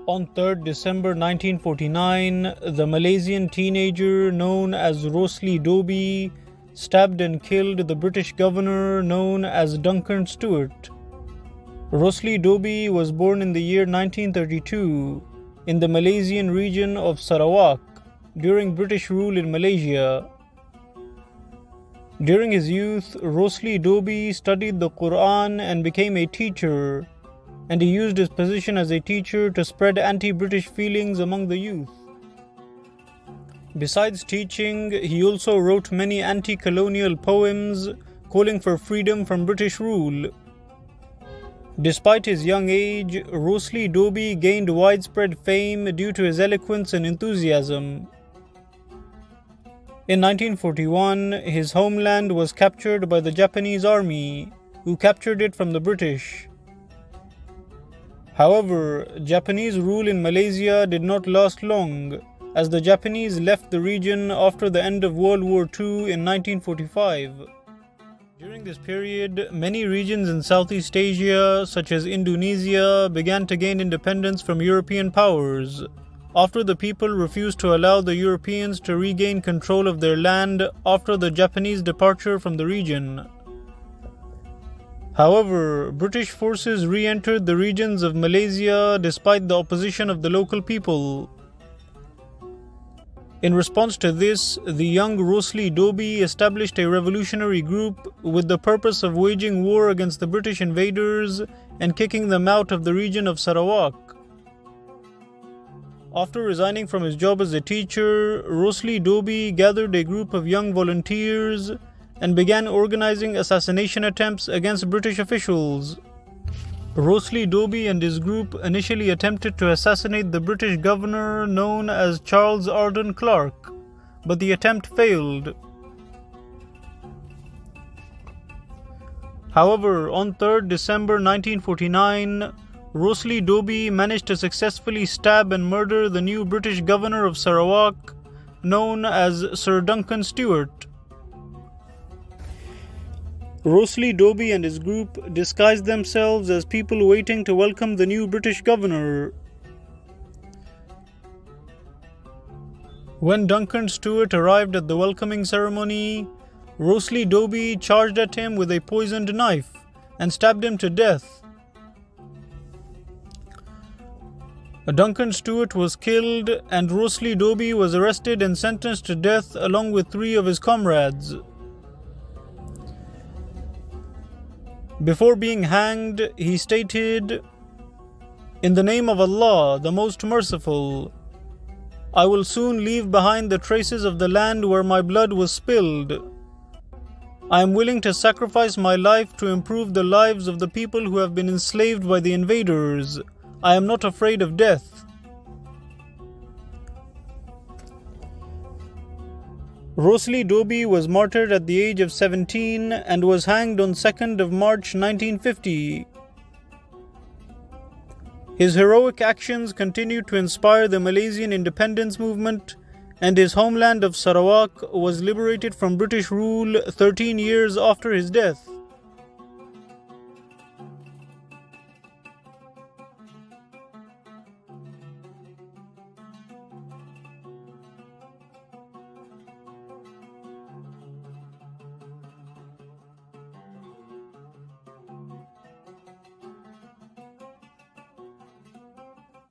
On 3rd December 1949, the Malaysian teenager known as Rosli Dhobi stabbed and killed the British governor known as Duncan Stewart. Rosli Dhobi was born in the year 1932 in the Malaysian region of Sarawak during British rule in Malaysia. During his youth, Rosli Dhobi studied the Quran and became a teacher, and he used his position as a teacher to spread anti-British feelings among the youth. Besides teaching, he also wrote many anti-colonial poems calling for freedom from British rule. Despite his young age, Rosli Dhobi gained widespread fame due to his eloquence and enthusiasm. In 1941, his homeland was captured by the Japanese army, who captured it from the British. However, Japanese rule in Malaysia did not last long, as the Japanese left the region after the end of World War II in 1945. During this period, many regions in Southeast Asia, such as Indonesia, began to gain independence from European powers, after the people refused to allow the Europeans to regain control of their land after the Japanese departure from the region. However, British forces re-entered the regions of Malaysia despite the opposition of the local people. In response to this, the young Rosli Dhobi established a revolutionary group with the purpose of waging war against the British invaders and kicking them out of the region of Sarawak. After resigning from his job as a teacher, Rosli Dhobi gathered a group of young volunteers and began organizing assassination attempts against British officials. Rosli Dhobi and his group initially attempted to assassinate the British governor known as Charles Arden Clark, but the attempt failed. However, on 3rd December 1949, Rosli Dhobi managed to successfully stab and murder the new British governor of Sarawak, known as Sir Duncan Stewart. Rosli Dhobi and his group disguised themselves as people waiting to welcome the new British governor. When Duncan Stewart arrived at the welcoming ceremony, Rosli Dhobi charged at him with a poisoned knife and stabbed him to death. Duncan Stewart was killed and Rosli Dhobi was arrested and sentenced to death along with 3 of his comrades. Before being hanged, he stated, "In the name of Allah, the Most Merciful, I will soon leave behind the traces of the land where my blood was spilled. I am willing to sacrifice my life to improve the lives of the people who have been enslaved by the invaders. I am not afraid of death." Rosli Dhobi was martyred at the age of 17 and was hanged on 2nd of March 1950. His heroic actions continued to inspire the Malaysian independence movement, and his homeland of Sarawak was liberated from British rule 13 years after his death.